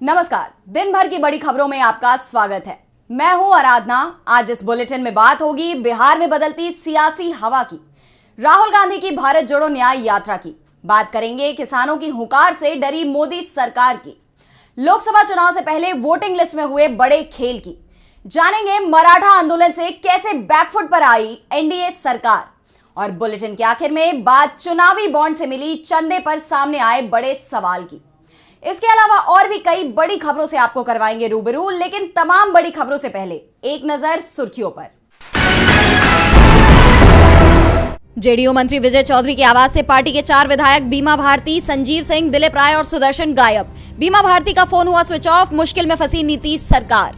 नमस्कार। दिन भर की बड़ी खबरों में आपका स्वागत है। मैं हूं आराधना। आज इस बुलेटिन में बात होगी बिहार में बदलती सियासी हवा की, राहुल गांधी की भारत जोड़ो न्याय यात्रा की, बात करेंगे किसानों की हुंकार से डरी मोदी सरकार की, लोकसभा चुनाव से पहले वोटिंग लिस्ट में हुए बड़े खेल की, जानेंगे मराठा आंदोलन से कैसे बैकफुट पर आई एनडीए सरकार, और बुलेटिन के आखिर में बात चुनावी बॉन्ड से मिली चंदे पर सामने आए बड़े सवाल की। इसके अलावा और भी कई बड़ी खबरों से आपको करवाएंगे रूबरू, लेकिन तमाम बड़ी खबरों से पहले एक नजर सुर्खियों पर। जेडीयू मंत्री विजय चौधरी के आवास से पार्टी के 4 विधायक बीमा भारती, संजीव सिंह, दिलीप राय और सुदर्शन गायब। बीमा भारती का फोन हुआ स्विच ऑफ, मुश्किल में फंसी नीतीश सरकार।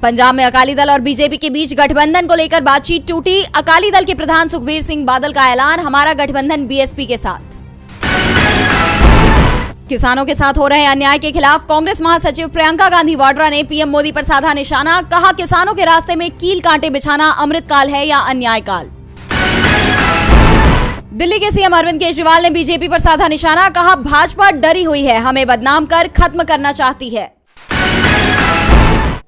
पंजाब में अकाली दल और बीजेपी के बीच गठबंधन को लेकर बातचीत टूटी। अकाली दल के प्रधान सुखबीर सिंह बादल का ऐलान, हमारा गठबंधन बीएसपी के साथ। किसानों के साथ हो रहे अन्याय के खिलाफ कांग्रेस महासचिव प्रियंका गांधी वाड्रा ने पीएम मोदी पर साधा निशाना, कहा किसानों के रास्ते में कील कांटे बिछाना अमृतकाल है या अन्याय काल। दिल्ली के सीएम अरविंद केजरीवाल ने बीजेपी पर साधा निशाना, कहा भाजपा डरी हुई है, हमें बदनाम कर खत्म करना चाहती है।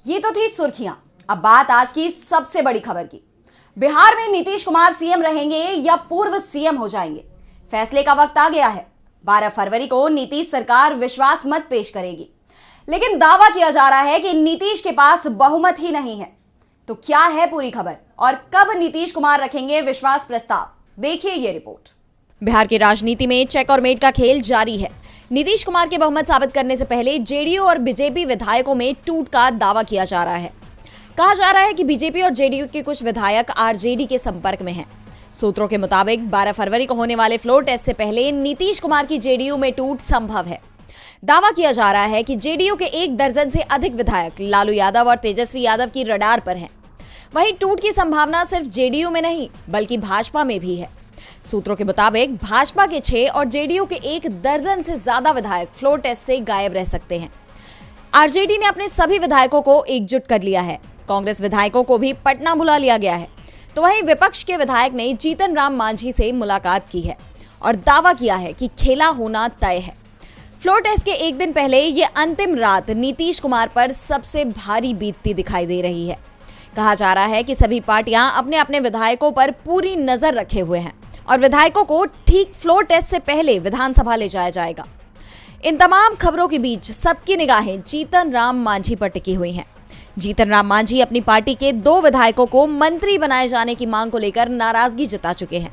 ये तो थी सुर्खियां। अब बात आज की सबसे बड़ी खबर की। बिहार में नीतीश कुमार सीएम रहेंगे या पूर्व सीएम हो जाएंगे, फैसले का वक्त आ गया है। 12 फरवरी को नीतीश सरकार विश्वास मत पेश करेगी, लेकिन दावा किया जा रहा है कि नीतीश के पास बहुमत ही नहीं है। तो क्या है पूरी खबर और कब नीतीश कुमार रखेंगे विश्वास प्रस्ताव, देखिए ये रिपोर्ट। बिहार की राजनीति में चेक और मेट का खेल जारी है। नीतीश कुमार के बहुमत साबित करने से पहले जेडीयू और बीजेपी विधायकों में टूट का दावा किया जा रहा है। कहा जा रहा है कि बीजेपी और जेडीयू के कुछ विधायक आरजेडी के संपर्क में हैं। सूत्रों के मुताबिक 12 फरवरी को होने वाले फ्लोर टेस्ट से पहले नीतीश कुमार की जेडीयू में टूट संभव है। दावा किया जा रहा है कि जेडीयू के 1 दर्जन से अधिक विधायक लालू यादव और तेजस्वी यादव की रडार पर हैं। वहीं टूट की संभावना सिर्फ जेडीयू में नहीं बल्कि भाजपा में भी है। सूत्रों के मुताबिक भाजपा के 6 और जेडीयू के 1 दर्जन से ज्यादा विधायक फ्लोर टेस्ट से गायब रह सकते हैं। आरजेडी ने अपने सभी विधायकों को एकजुट कर लिया है। कांग्रेस विधायकों को भी पटना बुला लिया गया है। तो वहीं विपक्ष के विधायक ने जीतन राम मांझी से मुलाकात की है और दावा किया है कि खेला होना तय है। फ्लोर टेस्ट के एक दिन पहले ये अंतिम रात नीतीश कुमार पर सबसे भारी बीतती दिखाई दे रही है। कहा जा रहा है कि सभी पार्टियां अपने अपने विधायकों पर पूरी नजर रखे हुए हैं और विधायकों को ठीक फ्लोर टेस्ट से पहले विधानसभा ले जाया जाएगा। इन तमाम खबरों के बीच सबकी निगाहें जीतन राम मांझी पर टिकी हुई हैं। जीतन राम मांझी अपनी पार्टी के 2 विधायकों को मंत्री बनाए जाने की मांग को लेकर नाराजगी जता चुके हैं।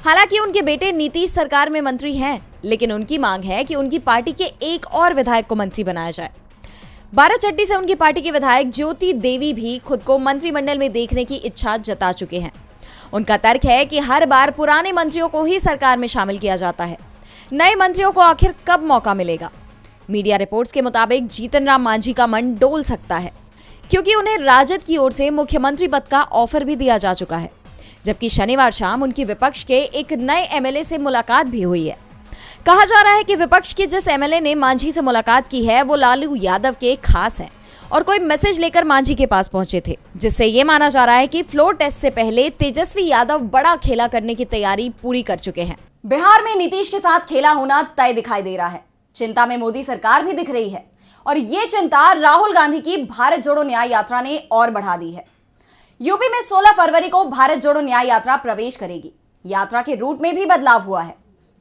हालांकि उनके बेटे नीतीश सरकार में मंत्री हैं, लेकिन उनकी मांग है कि उनकी पार्टी के एक और विधायक को मंत्री बनाया जाए। बाराचट्टी से उनकी पार्टी के विधायक ज्योति देवी भी खुद को मंत्रिमंडल में देखने की इच्छा जता चुके हैं। उनका तर्क है कि हर बार पुराने मंत्रियों को ही सरकार में शामिल किया जाता है, नए मंत्रियों को आखिर कब मौका मिलेगा। मीडिया रिपोर्ट्स के मुताबिक जीतन राम मांझी का मन डोल सकता है, क्योंकि उन्हें राजद की ओर से मुख्यमंत्री पद का ऑफर भी दिया जा चुका है, जबकि शनिवार शाम उनकी विपक्ष के एक नए एमएलए से मुलाकात भी हुई है। कहा जा रहा है कि विपक्ष के जिस एमएलए ने मांझी से मुलाकात की है वो लालू यादव के खास हैं और कोई मैसेज लेकर मांझी के पास पहुंचे थे, जिससे ये माना जा रहा है कि फ्लोर टेस्ट से पहले तेजस्वी यादव बड़ा खेला करने की तैयारी पूरी कर चुके हैं। बिहार में नीतीश के साथ खेला होना तय दिखाई दे रहा है। चिंता में मोदी सरकार भी दिख रही है और ये चिंता राहुल गांधी की भारत जोड़ो न्याय यात्रा ने और बढ़ा दी है। यूपी में 16 फरवरी को भारत जोड़ो न्याय यात्रा प्रवेश करेगी। यात्रा के रूट में भी बदलाव हुआ है।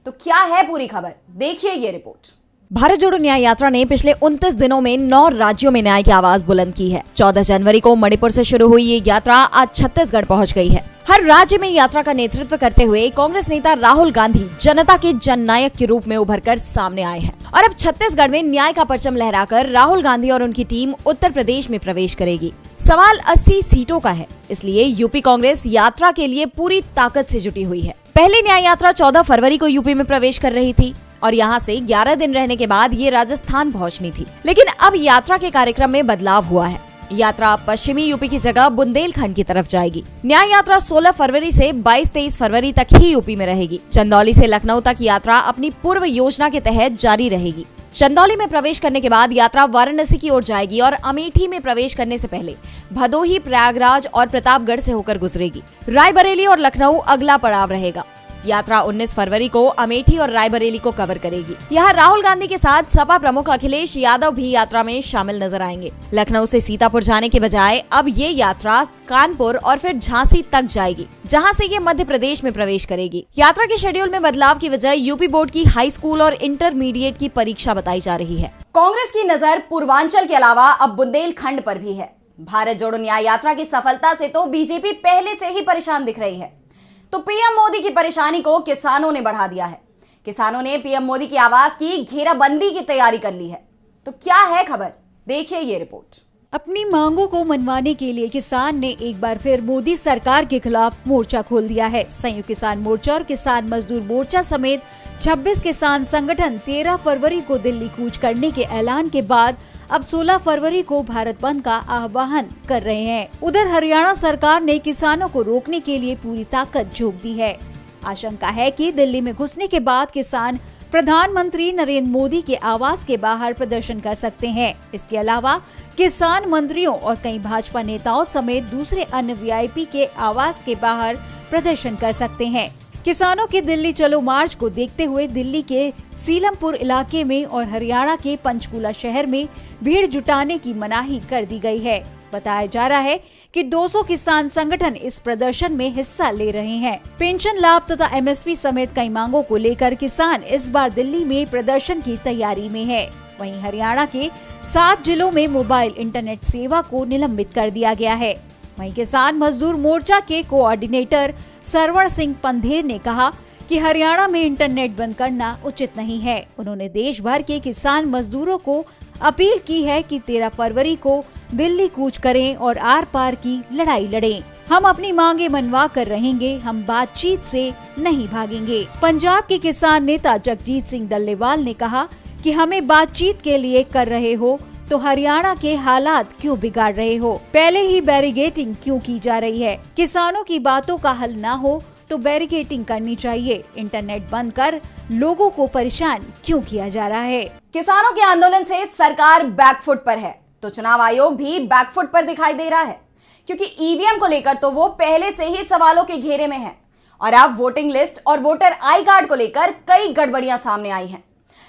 तो क्या है पूरी खबर, देखिए ये रिपोर्ट। भारत जोड़ो न्याय यात्रा ने पिछले 29 दिनों में 9 राज्यों में न्याय की आवाज बुलंद की है। 14 जनवरी को मणिपुर से शुरू हुई ये यात्रा आज छत्तीसगढ़ पहुंच गई है। हर राज्य में यात्रा का नेतृत्व करते हुए कांग्रेस नेता राहुल गांधी जनता के जननायक के रूप में उभरकर सामने आए हैं और अब छत्तीसगढ़ में न्याय का परचम लहराकर राहुल गांधी और उनकी टीम उत्तर प्रदेश में प्रवेश करेगी। सवाल 80 सीटों का है, इसलिए यूपी कांग्रेस यात्रा के लिए पूरी ताकत से जुटी हुई है। पहली न्याय यात्रा 14 फरवरी को यूपी में प्रवेश कर रही थी और यहाँ से 11 दिन रहने के बाद ये राजस्थान पहुँचनी थी, लेकिन अब यात्रा के कार्यक्रम में बदलाव हुआ है। यात्रा पश्चिमी यूपी की जगह बुंदेलखंड की तरफ जाएगी। न्याय यात्रा 16 फरवरी से 22-23 फरवरी तक ही यूपी में रहेगी। चंदौली से लखनऊ तक यात्रा अपनी पूर्व योजना के तहत जारी रहेगी। चंदौली में प्रवेश करने के बाद यात्रा वाराणसी की ओर जाएगी और अमेठी में प्रवेश करने से पहले भदोही, प्रयागराज और प्रतापगढ़ से होकर गुजरेगी। रायबरेली और लखनऊ अगला पड़ाव रहेगा। यात्रा 19 फरवरी को अमेठी और रायबरेली को कवर करेगी। यहाँ राहुल गांधी के साथ सपा प्रमुख अखिलेश यादव भी यात्रा में शामिल नजर आएंगे। लखनऊ से सीतापुर जाने के बजाय अब ये यात्रा कानपुर और फिर झांसी तक जाएगी, जहां से ये मध्य प्रदेश में प्रवेश करेगी। यात्रा के शेड्यूल में बदलाव की वजह यूपी बोर्ड की हाई स्कूल और इंटरमीडिएट की परीक्षा बताई जा रही है। कांग्रेस की नजर पूर्वांचल के अलावा अब बुंदेलखंड पर भी है। भारत जोड़ो न्याय यात्रा की सफलता से तो बीजेपी पहले से ही परेशान दिख रही है, तो पीएम मोदी की परेशानी को किसानों ने बढ़ा दिया है। किसानों ने पीएम मोदी की आवाज की घेराबंदी की तैयारी कर ली है। तो क्या है खबर, देखिए ये रिपोर्ट। अपनी मांगों को मनवाने के लिए किसान ने एक बार फिर मोदी सरकार के खिलाफ मोर्चा खोल दिया है। संयुक्त किसान मोर्चा और किसान मजदूर मोर्चा समेत 26 किसान संगठन 13 फरवरी को दिल्ली कूच करने के ऐलान के बाद अब 16 फरवरी को भारत बंद का आह्वान कर रहे हैं। उधर हरियाणा सरकार ने किसानों को रोकने के लिए पूरी ताकत झोंक दी है। आशंका है कि दिल्ली में घुसने के बाद किसान प्रधानमंत्री नरेंद्र मोदी के आवास के बाहर प्रदर्शन कर सकते हैं। इसके अलावा किसान मंत्रियों और कई भाजपा नेताओं समेत दूसरे अन्य वीआईपी के आवास के बाहर प्रदर्शन कर सकते हैं। किसानों के दिल्ली चलो मार्च को देखते हुए दिल्ली के सीलमपुर इलाके में और हरियाणा के पंचकुला शहर में भीड़ जुटाने की मनाही कर दी गई है। बताया जा रहा है कि 200 किसान संगठन इस प्रदर्शन में हिस्सा ले रहे हैं। पेंशन लाभ तथा एमएसपी समेत कई मांगों को लेकर किसान इस बार दिल्ली में प्रदर्शन की तैयारी में है। वहीं हरियाणा के 7 जिलों में मोबाइल इंटरनेट सेवा को निलंबित कर दिया गया है। वहीं किसान मजदूर मोर्चा के कोऑर्डिनेटर सरवण सिंह पंधेर ने कहा कि हरियाणा में इंटरनेट बंद करना उचित नहीं है। उन्होंने देश भर के किसान मजदूरों को अपील की है कि 13 फरवरी को दिल्ली कूच करें और आर पार की लड़ाई लड़ें। हम अपनी मांगे मनवा कर रहेंगे, हम बातचीत से नहीं भागेंगे। पंजाब के किसान नेता जगजीत सिंह डल्लेवाल ने कहा कि हमें बातचीत के लिए कर रहे हो तो हरियाणा के हालात क्यों बिगाड़ रहे हो, पहले ही बैरिगेटिंग क्यों की जा रही है। किसानों की बातों का हल ना हो तो बैरिकेटिंग करनी चाहिए। इंटरनेट बंद कर लोगों को परेशान क्यों किया जा रहा है। किसानों के आंदोलन से सरकार बैकफुट पर है तो चुनाव आयोग भी बैकफुट पर दिखाई दे रहा है, क्योंकि ईवीएम को लेकर तो वो पहले से ही सवालों के घेरे में है और अब वोटिंग लिस्ट और वोटर आई कार्ड को लेकर कई गड़बड़ियां सामने आई हैं,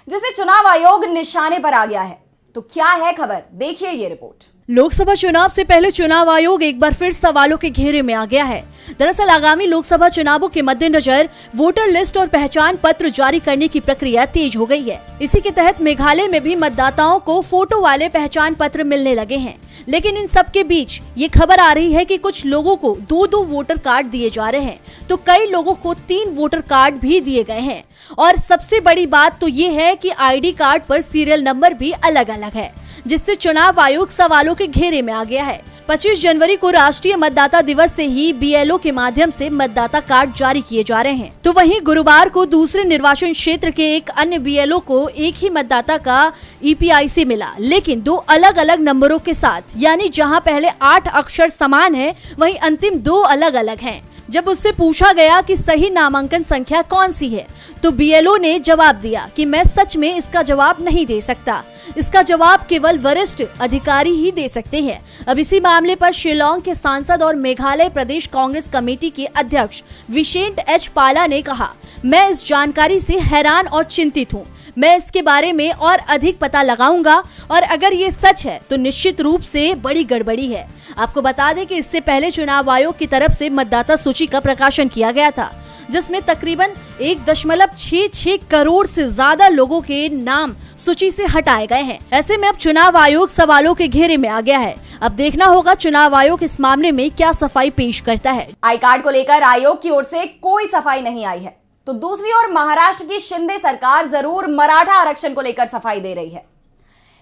जिससे चुनाव आयोग निशाने पर आ गया है। तो क्या है खबर, देखिए ये रिपोर्ट। लोकसभा चुनाव से पहले चुनाव आयोग एक बार फिर सवालों के घेरे में आ गया है। दरअसल आगामी लोकसभा चुनावों के मद्देनजर वोटर लिस्ट और पहचान पत्र जारी करने की प्रक्रिया तेज हो गई है। इसी के तहत मेघालय में भी मतदाताओं को फोटो वाले पहचान पत्र मिलने लगे हैं। लेकिन इन सब के बीच ये खबर आ रही है कि कुछ लोगों को 2-2 वोटर कार्ड दिए जा रहे हैं, तो कई लोगों को 3 वोटर कार्ड भी दिए गए हैं। और सबसे बड़ी बात तो ये है कि आईडी कार्ड पर सीरियल नंबर भी अलग अलग है, जिससे चुनाव आयोग सवालों के घेरे में आ गया है। 25 जनवरी को राष्ट्रीय मतदाता दिवस से ही बीएलओ के माध्यम से मतदाता कार्ड जारी किए जा रहे हैं, तो वहीं गुरुवार को दूसरे निर्वाचन क्षेत्र के एक अन्य बीएलओ को एक ही मतदाता का ईपीआईसी मिला, लेकिन 2 अलग अलग नंबरों के साथ। यानी जहां पहले 8 अक्षर समान है, वहीं अंतिम 2 अलग अलग हैं। जब उससे पूछा गया कि सही नामांकन संख्या कौन सी है, तो बीएलओ ने जवाब दिया कि मैं सच में इसका जवाब नहीं दे सकता, इसका जवाब केवल वरिष्ठ अधिकारी ही दे सकते हैं। अब इसी मामले पर शिलांग के सांसद और मेघालय प्रदेश कांग्रेस कमेटी के अध्यक्ष विशेंट एच पाला ने कहा, मैं इस जानकारी से हैरान और चिंतित हूँ। मैं इसके बारे में और अधिक पता लगाऊंगा और अगर ये सच है तो निश्चित रूप से बड़ी गड़बड़ी है। आपको बता दें कि इससे पहले चुनाव आयोग की तरफ से मतदाता सूची का प्रकाशन किया गया था, जिसमें तकरीबन 1.66 करोड़ से ज्यादा लोगों के नाम सूची से हटाए गए हैं। ऐसे में अब चुनाव आयोग सवालों के घेरे में आ गया है। अब देखना होगा चुनाव आयोग इस मामले में क्या सफाई पेश करता है। आई कार्ड को लेकर आयोग की ओर से कोई सफाई नहीं आई है, तो दूसरी ओर महाराष्ट्र की शिंदे सरकार जरूर मराठा आरक्षण को लेकर सफाई दे रही है।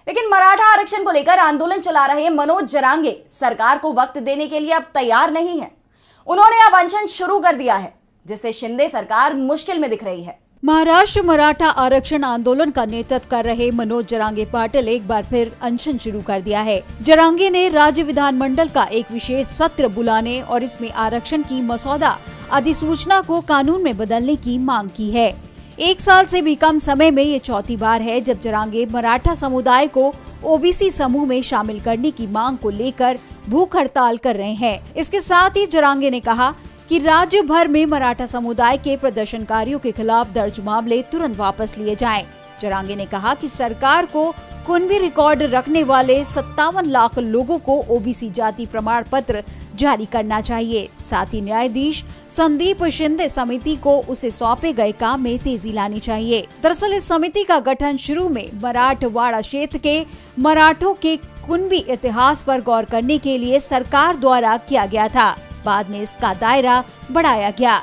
लेकिन मराठा आरक्षण को लेकर आंदोलन चला रहे मनोज जरांगे सरकार को वक्त देने के लिए अब तैयार नहीं है। उन्होंने अब अनशन शुरू कर दिया है, जिससे शिंदे सरकार मुश्किल में दिख रही है। महाराष्ट्र मराठा आरक्षण आंदोलन का नेतृत्व कर रहे मनोज जरांगे पाटिल एक बार फिर अनशन शुरू कर दिया है। जरांगे ने राज्य विधानमंडल का एक विशेष सत्र बुलाने और इसमें आरक्षण की मसौदा अधिसूचना को कानून में बदलने की मांग की है। 1 साल से भी कम समय में ये चौथी बार है जब जरांगे मराठा समुदाय को ओबीसी समूह में शामिल करने की मांग को लेकर भूख हड़ताल कर रहे हैं। इसके साथ ही जरांगे ने कहा कि राज्य भर में मराठा समुदाय के प्रदर्शनकारियों के खिलाफ दर्ज मामले तुरंत वापस लिए जाएं। जरांगे ने कहा कि सरकार को कुनबी रिकॉर्ड रखने वाले 57 लाख लोगों को ओबीसी जाति प्रमाण पत्र जारी करना चाहिए। साथ ही न्यायाधीश संदीप शिंदे समिति को उसे सौंपे गए काम में तेजी लानी चाहिए। दरअसल इस समिति का गठन शुरू में मराठवाड़ा क्षेत्र के मराठों के कुनबी इतिहास पर गौर करने के लिए सरकार द्वारा किया गया था। बाद में इसका दायरा बढ़ाया गया।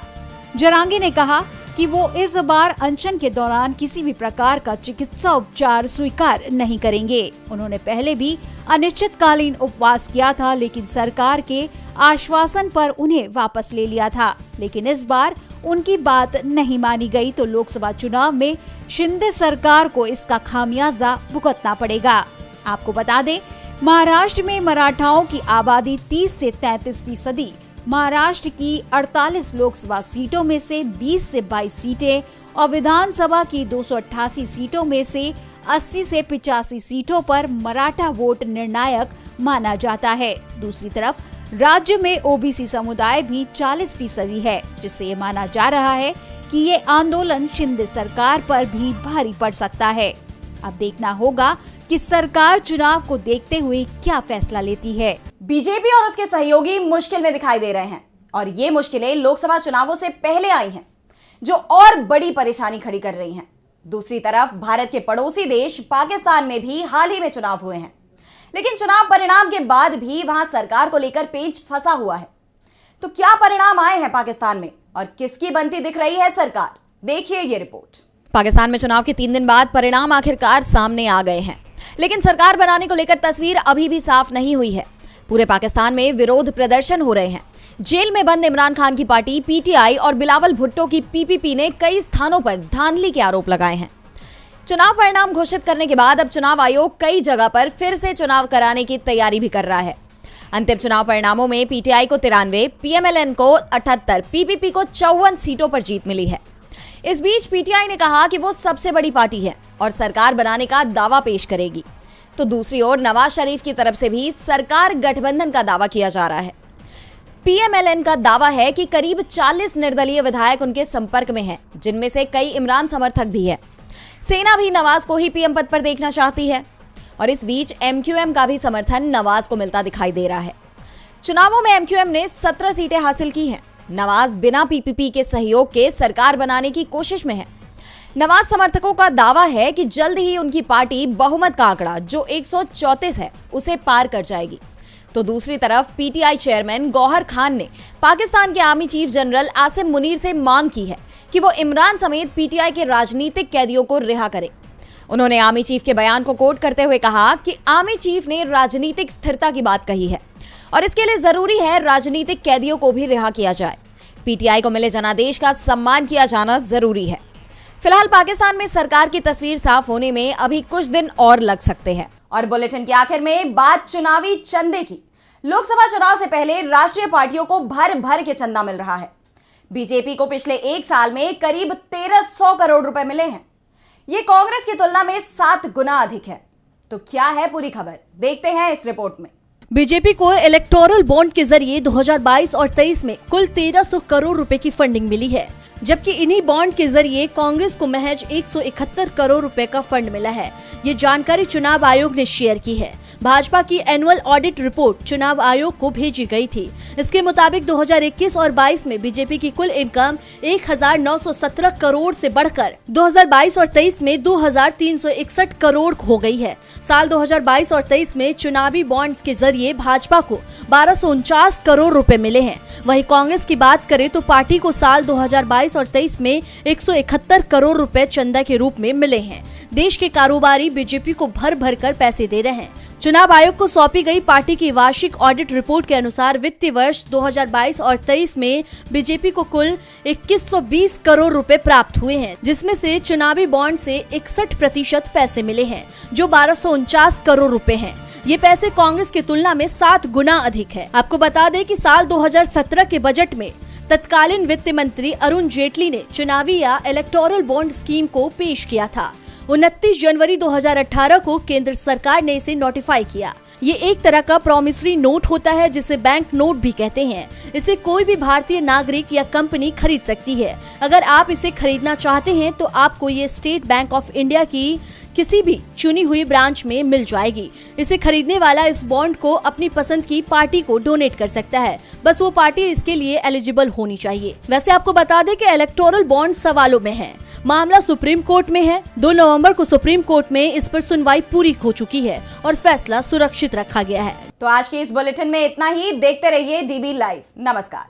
जरांगे ने कहा कि वो इस बार अनशन के दौरान किसी भी प्रकार का चिकित्सा उपचार स्वीकार नहीं करेंगे। उन्होंने पहले भी अनिश्चितकालीन उपवास किया था, लेकिन सरकार के आश्वासन पर उन्हें वापस ले लिया था। लेकिन इस बार उनकी बात नहीं मानी गई तो लोकसभा चुनाव में शिंदे सरकार को इसका खामियाजा भुगतना पड़ेगा। आपको बता दें, महाराष्ट्र में मराठाओं की आबादी 30 से 33%। महाराष्ट्र की 48 लोकसभा सीटों में से 20 से 22 सीटें और विधानसभा की 288 सीटों में से 80 से 85 सीटों पर मराठा वोट निर्णायक माना जाता है। दूसरी तरफ राज्य में ओबीसी समुदाय भी 40% है, जिससे ये माना जा रहा है कि ये आंदोलन शिंदे सरकार पर भी भारी पड़ सकता है। अब देखना होगा कि सरकार चुनाव को देखते हुए क्या फैसला लेती है। बीजेपी और उसके सहयोगी मुश्किल में दिखाई दे रहे हैं और ये मुश्किलें लोकसभा चुनावों से पहले आई हैं, जो और बड़ी परेशानी खड़ी कर रही हैं। दूसरी तरफ भारत के पड़ोसी देश पाकिस्तान में भी हाल ही में चुनाव हुए हैं, लेकिन चुनाव परिणाम के बाद भी वहां सरकार को लेकर पेच फंसा हुआ है। तो क्या परिणाम आए हैं पाकिस्तान में और किसकी बनती दिख रही है सरकार? देखिए ये रिपोर्ट। पाकिस्तान में चुनाव के 3 दिन बाद परिणाम आखिरकार सामने आ गए हैं, लेकिन सरकार बनाने को लेकर तस्वीर अभी भी साफ नहीं हुई है। पूरे पाकिस्तान में विरोध प्रदर्शन हो रहे हैं। जेल में बंद इमरान खान की पार्टी पीटीआई और बिलावल भुट्टो की पीपीपी ने कई स्थानों पर धांधली के आरोप लगाए हैं। चुनाव परिणाम घोषित करने के बाद अब चुनाव आयोग कई जगह पर फिर से चुनाव कराने की तैयारी भी कर रहा है। अंतिम चुनाव परिणामों में पीटीआई को 93, पीएमएलएन को 78, पीपीपी को 54 सीटों पर जीत मिली है। इस बीच पीटीआई ने कहा कि वो सबसे बड़ी पार्टी है और सरकार बनाने का दावा पेश करेगी। तो दूसरी ओर नवाज शरीफ की तरफ से भी सरकार गठबंधन का दावा किया जा रहा है। पीएमएलएन का दावा है कि करीब 40 निर्दलीय विधायक उनके संपर्क में हैं, जिनमें से कई इमरान समर्थक भी हैं। सेना भी नवाज को ही पीएम पद पर देखना चाहती है और इस बीच एमक्यूएम का भी समर्थन नवाज को मिलता दिखाई दे रहा है। चुनावों में एमक्यूएम ने 17 सीटें हासिल की हैं। नवाज बिना पीपीपी के सहयोग के सरकार बनाने की कोशिश में है। नवाज समर्थकों का दावा है कि जल्द ही उनकी पार्टी बहुमत का आंकड़ा जो 134 है उसे पार कर जाएगी। तो दूसरी तरफ पीटीआई चेयरमैन गौहर खान ने पाकिस्तान के army chief general Asim Munir से मांग की है कि वो इमरान समेत पीटीआई के राजनीतिक कैदियों को रिहा करे। उन्होंने आर्मी चीफ के बयान को कोट करते हुए कहा कि आर्मी चीफ ने राजनीतिक स्थिरता की बात कही है और इसके लिए जरूरी है राजनीतिक कैदियों को भी रिहा किया जाए। पीटीआई को मिले जनादेश का सम्मान किया जाना जरूरी है। फिलहाल पाकिस्तान में सरकार की तस्वीर साफ होने में अभी कुछ दिन और लग सकते हैं। और बुलेटिन के आखिर में बात चुनावी चंदे की। लोकसभा चुनाव से पहले राष्ट्रीय पार्टियों को भर भर के चंदा मिल रहा है। बीजेपी को पिछले 1 साल में करीब 1300 करोड़ रुपए मिले हैं। ये कांग्रेस की तुलना में 7 गुना अधिक है। तो क्या है पूरी खबर, देखते हैं इस रिपोर्ट में। बीजेपी को इलेक्टोरल बॉन्ड के जरिए 2022 और 23 में कुल 1300 करोड़ रुपए की फंडिंग मिली है, जबकि इन्हीं बॉन्ड के जरिए कांग्रेस को महज 171 करोड़ रुपए का फंड मिला है। ये जानकारी चुनाव आयोग ने शेयर की है। भाजपा की एनुअल ऑडिट रिपोर्ट चुनाव आयोग को भेजी गई थी। इसके मुताबिक 2021 और 22 में बीजेपी की कुल इनकम 1917 करोड़ से बढ़कर 2022 और 23 में 2361 करोड़ हो गई है। साल 2022 और 23 में चुनावी बॉन्ड्स के जरिए भाजपा को 1249 करोड़ रुपए मिले हैं। वहीं कांग्रेस की बात करें तो पार्टी को साल 2022 और 23 में 171 करोड़ रुपए चंदा के रूप में मिले हैं। देश के कारोबारी बीजेपी को भर भर कर पैसे दे रहे हैं। चुनाव आयोग को सौंपी गई पार्टी की वार्षिक ऑडिट रिपोर्ट के अनुसार वित्तीय वर्ष 2022 और 23 में बीजेपी को कुल 2120 करोड़ रुपए प्राप्त हुए हैं, जिसमें से चुनावी बॉन्ड से 61% पैसे मिले हैं, जो 1249 करोड़ रुपए हैं। ये पैसे कांग्रेस की तुलना में 7 गुना अधिक है। आपको बता दें कि साल 2017 के बजट में तत्कालीन वित्त मंत्री अरुण जेटली ने चुनावी या इलेक्टोरल बॉन्ड स्कीम को पेश किया था। 29 जनवरी 2018 को केंद्र सरकार ने इसे नोटिफाई किया। ये एक तरह का प्रॉमिसरी नोट होता है जिसे बैंक नोट भी कहते हैं। इसे कोई भी भारतीय नागरिक या कंपनी खरीद सकती है। अगर आप इसे खरीदना चाहते हैं तो आपको ये स्टेट बैंक ऑफ इंडिया की किसी भी चुनी हुई ब्रांच में मिल जाएगी। इसे खरीदने वाला इस बॉन्ड को अपनी पसंद की पार्टी को डोनेट कर सकता है, बस वो पार्टी इसके लिए एलिजिबल होनी चाहिए। वैसे आपको बता दें कि इलेक्टोरल बॉन्ड सवालों में है। मामला सुप्रीम कोर्ट में है। 2 नवंबर को सुप्रीम कोर्ट में इस पर सुनवाई पूरी हो चुकी है और फैसला सुरक्षित रखा गया है। तो आज के इस बुलेटिन में इतना ही। देखते रहिए DB लाइव। नमस्कार।